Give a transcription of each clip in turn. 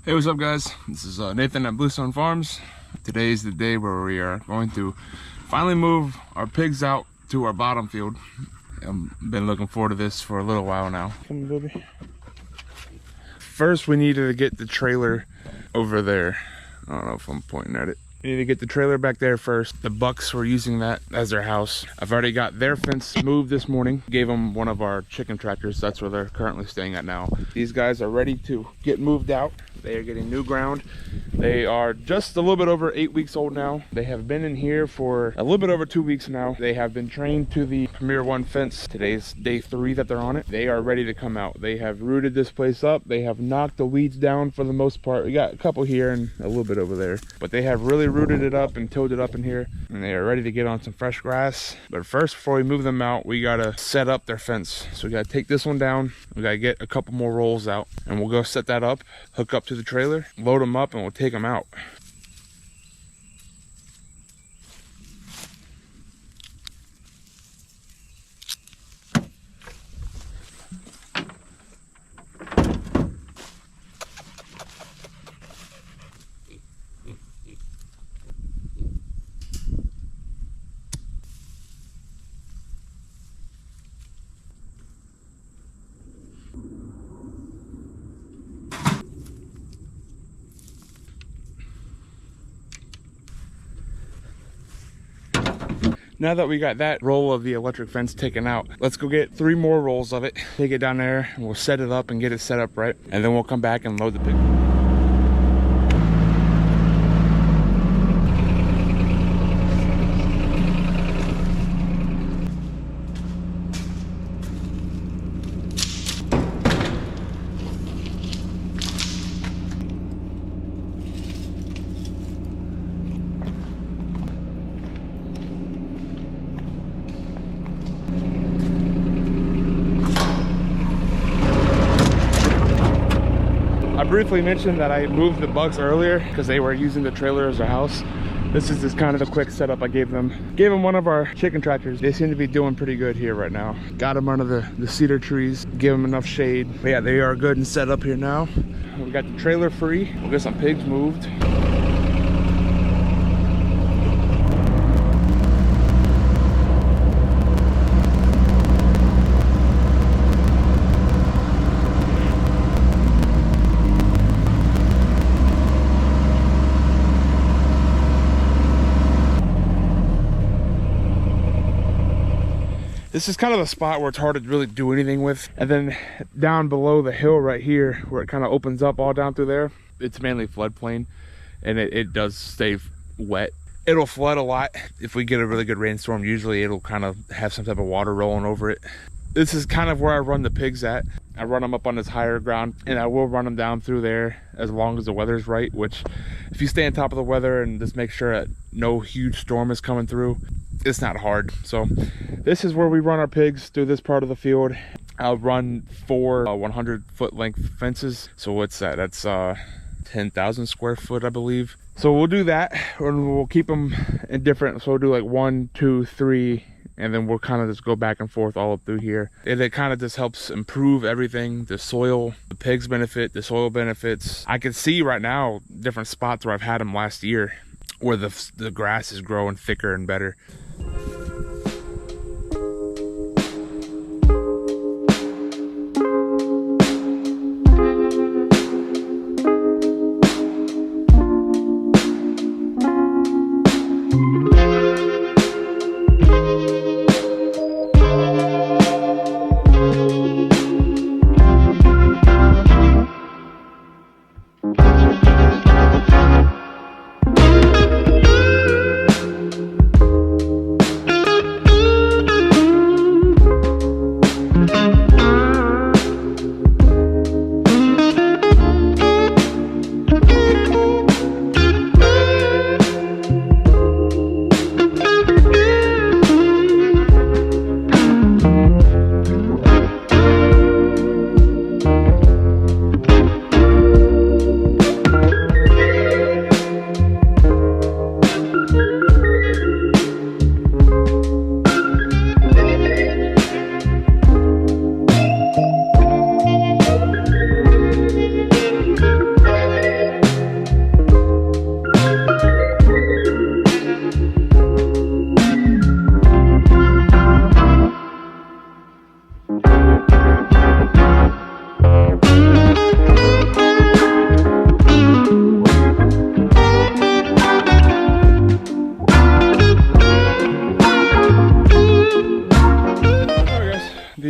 Hey, what's up guys? This is Nathan at Bluestone Farms. Today is the day where we are going to finally move our pigs out to our bottom field. I've been looking forward to this for a little while now. Come on, baby. First we needed to get the trailer over there. I don't know if I'm pointing at it. We need to get the trailer back there first. The bucks were using that as their house. I've already got their fence moved this morning. Gave them one of our chicken tractors. That's where they're currently staying at now. These guys are ready to get moved out. They are getting new ground. They are just a little bit over 8 weeks old now. They have been in here for a little bit over 2 weeks now. They have been trained to the Premier 1 fence. Today's day 3 that they're on it. They are ready to come out. They have rooted this place up. They have knocked the weeds down for the most part. We got a couple here and a little bit over there, but they have really rooted it up and tilled it up in here, and they are ready to get on some fresh grass. But first, before we move them out, we gotta set up their fence. So we gotta take this one down. We gotta get a couple more rolls out, and we'll go set that up, hook up to the trailer, load them up, and we'll take them out. Now that we got that roll of the electric fence taken out, let's go get 3 more rolls of it, take it down there, and we'll set it up and get it set up right, and then we'll come back and load the pig. I briefly mentioned that I moved the bucks earlier because they were using the trailer as their house. This is just kind of the quick setup I gave them. Gave them one of our chicken tractors. They seem to be doing pretty good here right now. Got them under the cedar trees, give them enough shade. But yeah, they are good and set up here now. We got the trailer free. We'll get some pigs moved. This is kind of the spot where it's hard to really do anything with. And then down below the hill right here, where it kind of opens up all down through there, it's mainly floodplain, and it does stay wet. It'll flood a lot. If we get a really good rainstorm, usually it'll kind of have some type of water rolling over it. This is kind of where I run the pigs at. I run them up on this higher ground, and I will run them down through there as long as the weather's right, which if you stay on top of the weather and just make sure that no huge storm is coming through, it's not hard. So this is where we run our pigs through this part of the field. I'll run 4 100-foot length fences. So what's that? That's 10,000 square foot, I believe. So we'll do that, and we'll keep them in different. So we'll do like 1, 2, 3, and then we'll kind of just go back and forth all up through here. And it kind of just helps improve everything. The soil, the pigs benefit, the soil benefits. I can see right now different spots where I've had them last year where the grass is growing thicker and better.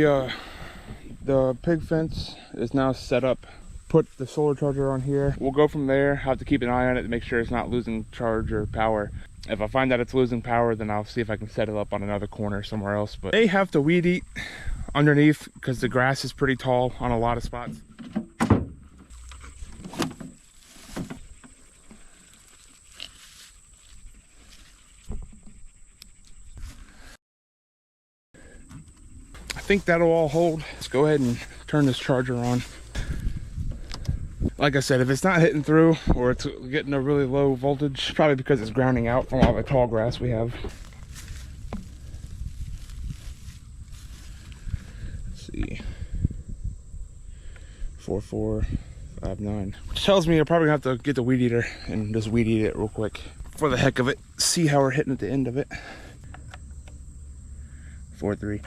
The pig fence is now set up. Put the solar charger on here. We'll go from there. Have to keep an eye on it to make sure it's not losing charge or power. If I find that it's losing power, then I'll see if I can set it up on another corner somewhere else. But they have to weed eat underneath because the grass is pretty tall on a lot of spots. I think that'll all hold. Let's go ahead and turn this charger on. Like I said, if it's not hitting through or it's getting a really low voltage, probably because it's grounding out from all the tall grass we have. Let's see. 4459. Which tells me I probably have to get the weed eater and just weed eat it real quick for the heck of it. See how we're hitting at the end of it. 4.3.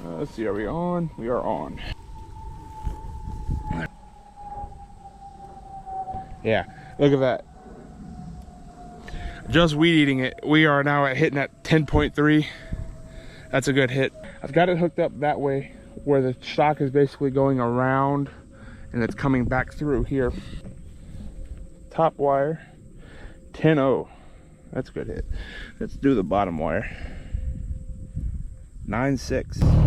Let's see, are we on? We are on. Yeah, look at that. Just weed eating it. We are now hitting at 10.3. That's a good hit. I've got it hooked up that way where the shock is basically going around and it's coming back through here. Top wire, 10.0. That's a good hit. Let's do the bottom wire. 9.6.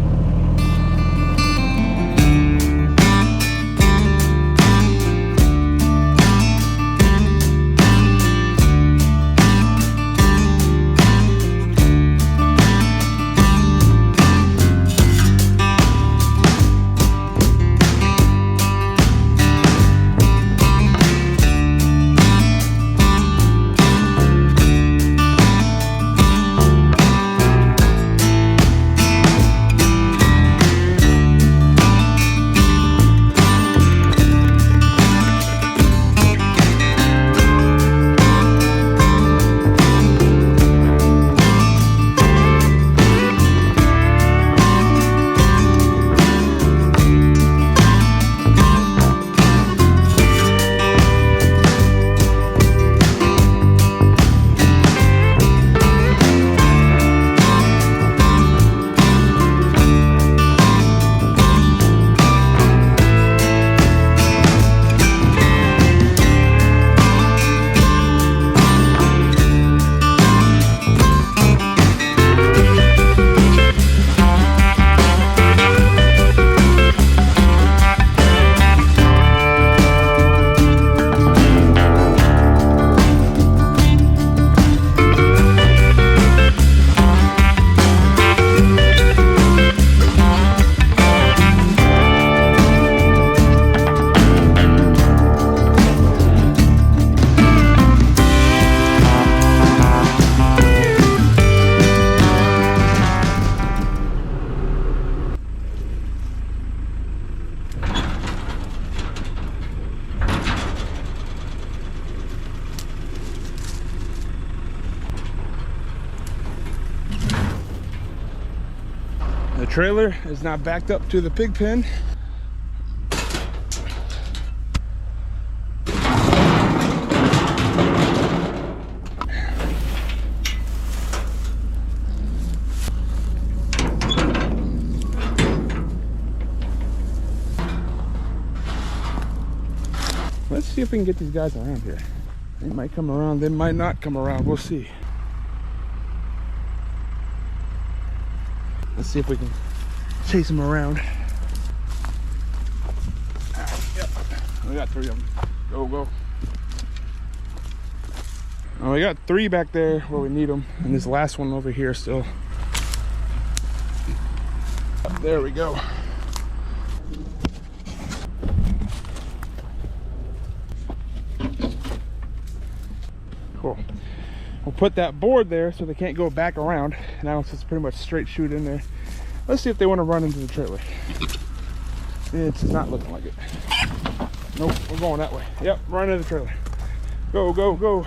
The trailer is now backed up to the pig pen. Let's see if we can get these guys around here. They might come around, they might not come around, we'll see. Let's see if we can chase them around. Yep, we got 3 of them. Go, go. Oh, we got 3 back there where we need them, and this last one over here still. There we go. Cool. We'll put that board there so they can't go back around. Now it's just pretty much straight shoot in there. Let's see if they want to run into the trailer. It's not looking like it. Nope, we're going that way. Yep, right into the trailer. Go, go, go.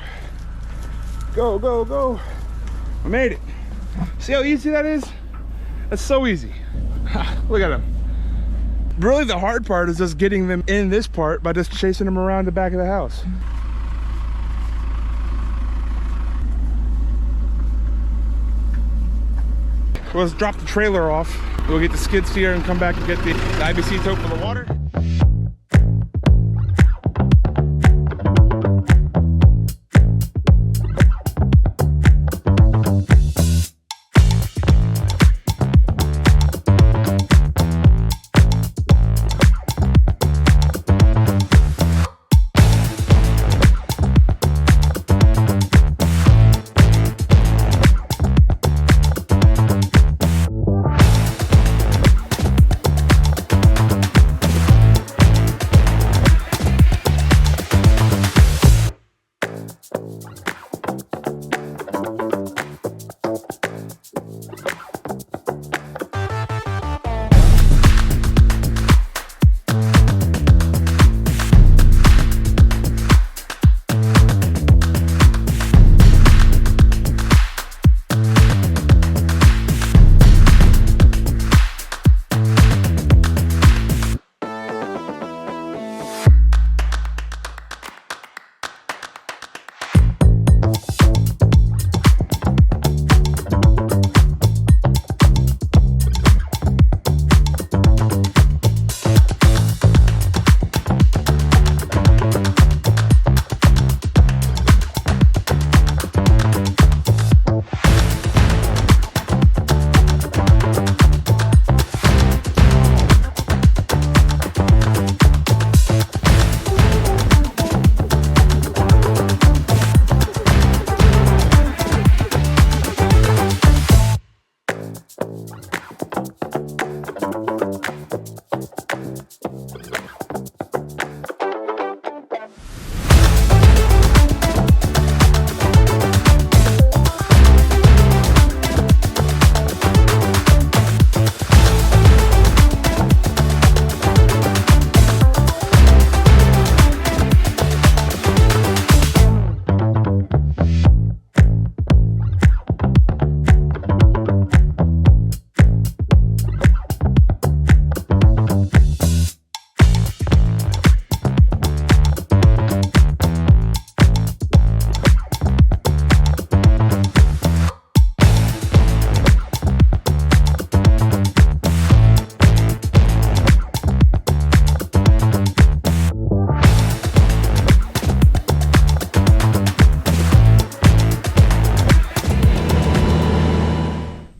Go, go, go. I made it. See how easy that is? That's so easy. Look at them. Really, the hard part is just getting them in this part by just chasing them around the back of the house. Well, let's drop the trailer off. We'll get the skid steer and come back and get the IBC tote for the water.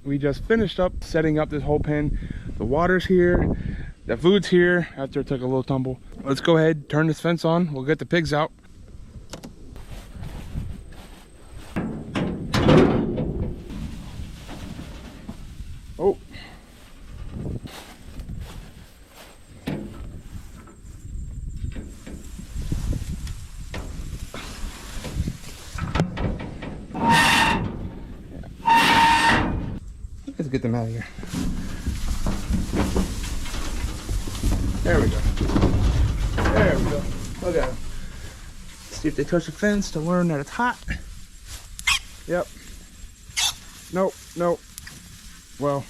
We just finished up setting up this whole pen. The water's here, the food's here after it took a little tumble. Let's go ahead, turn this fence on. We'll get the pigs out. Oh. Let's get them out of here. There we go. There we go. Look at them. See if they touch the fence to learn that it's hot. Yep. Nope, nope. Well.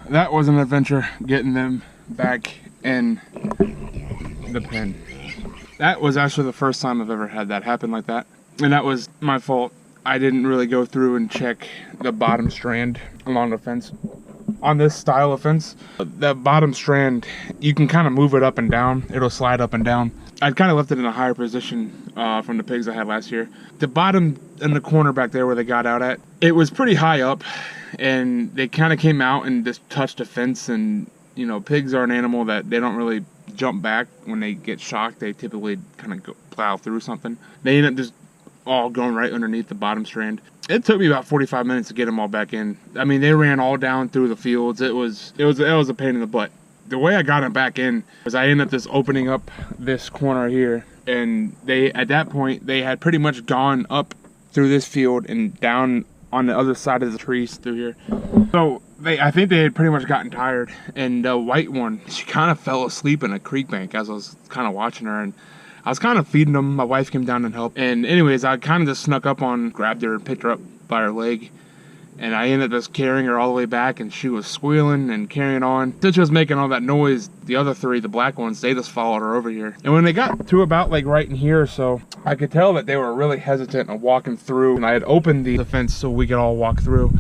That was an adventure getting them back in the pen. That was actually the first time I've ever had that happen like that. And that was my fault. I didn't really go through and check the bottom strand along the fence. On this style of fence, the bottom strand, you can kind of move it up and down. It'll slide up and down. I'd kind of left it in a higher position from the pigs I had last year. The bottom in the corner back there where they got out at, it was pretty high up, and they kind of came out and just touched the fence. And you know, pigs are an animal that they don't really jump back when they get shocked. They typically kind of plow through something. They end up just all going right underneath the bottom strand. It took me about 45 minutes to get them all back in. I mean, they ran all down through the fields. It was a pain in the butt. The way I got them back in was I ended up just opening up this corner here, and at that point they had pretty much gone up through this field and down on the other side of the trees through here. So I think they had pretty much gotten tired, and the white one, she kind of fell asleep in a creek bank as I was kind of watching her, and I was kind of feeding them. My wife came down and helped, and anyways, I kind of just snuck up grabbed her and picked her up by her leg, and I ended up just carrying her all the way back, and she was squealing and carrying on. Since she was making all that noise, the other three, the black ones, they just followed her over here. And when they got to about like right in here or so, I could tell that they were really hesitant on walking through, and I had opened the fence so we could all walk through.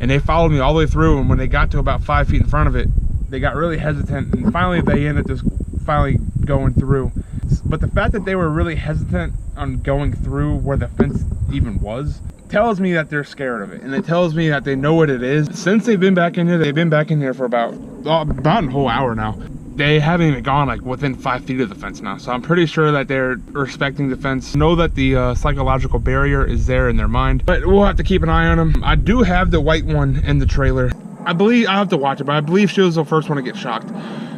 And they followed me all the way through, and when they got to about 5 feet in front of it, they got really hesitant, and finally they ended up just finally going through. But the fact that they were really hesitant on going through where the fence even was tells me that they're scared of it, and it tells me that they know what it is. Since they've been back in here, they've been back in here for about a whole hour now. They haven't even gone like within 5 feet of the fence now, so I'm pretty sure that they're respecting the fence, know that the psychological barrier is there in their mind, but we'll have to keep an eye on them. I do have the white one in the trailer. I believe, I'll have to watch it, but I believe she was the first one to get shocked.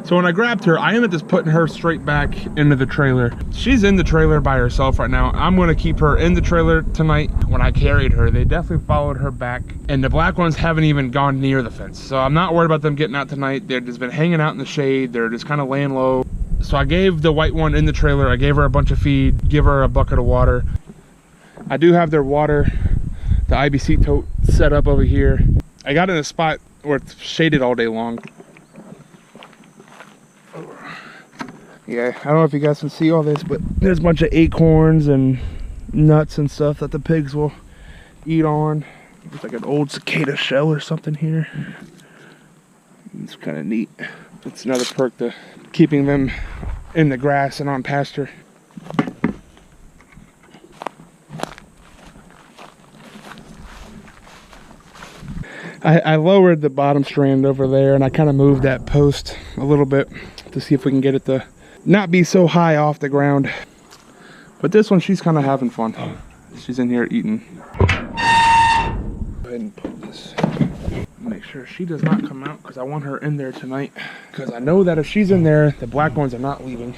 So when I grabbed her, I ended up just putting her straight back into the trailer. She's in the trailer by herself right now. I'm gonna keep her in the trailer tonight. When I carried her, they definitely followed her back, and the black ones haven't even gone near the fence. So I'm not worried about them getting out tonight. They've just been hanging out in the shade. They're just kind of laying low. So I gave the white one in the trailer, I gave her a bunch of feed, give her a bucket of water. I do have their water, the IBC tote set up over here. I got in a spot where it's shaded all day long. Yeah, I don't know if you guys can see all this, but there's a bunch of acorns and nuts and stuff that the pigs will eat on. It's like an old cicada shell or something here. It's kind of neat. It's another perk to keeping them in the grass and on pasture. I lowered the bottom strand over there, and I kind of moved that post a little bit to see if we can get it to not be so high off the ground. But this one, she's kind of having fun. She's in here eating. Go ahead and pull this. Make sure she does not come out, because I want her in there tonight. Because I know that if she's in there, the black ones are not leaving.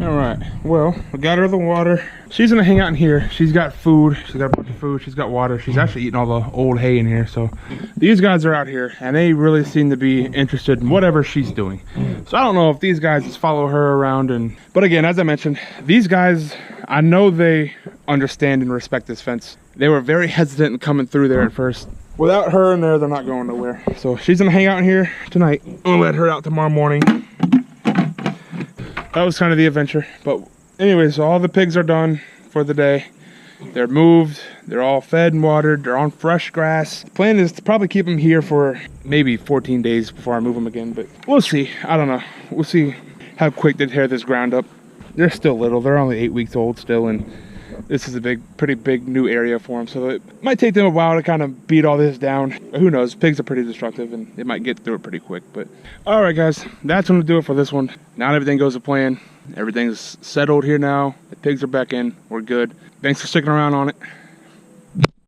Alright, well, we got her the water. She's gonna hang out in here. She's got food. She's got a bunch of food. She's got water. She's actually eating all the old hay in here. So these guys are out here, and they really seem to be interested in whatever she's doing. So I don't know if these guys just follow her around. But again, as I mentioned, these guys, I know they understand and respect this fence. They were very hesitant in coming through there at first. Without her in there, they're not going nowhere. So she's gonna hang out in here tonight. We'll let her out tomorrow morning. That was kind of the adventure. But anyways, so all the pigs are done for the day. They're moved, they're all fed and watered, they're on fresh grass. The plan is to probably keep them here for maybe 14 days before I move them again, but we'll see. I don't know. We'll see how quick they tear this ground up. They're still little. They're only 8 weeks old still, and this is a pretty big new area for them, so it might take them a while to kind of beat all this down. Who knows? Pigs are pretty destructive, and they might get through it pretty quick. But all right, guys, that's going to do it for this one. Now everything goes to plan. Everything's settled here now. The pigs are back in. We're good. Thanks for sticking around on it.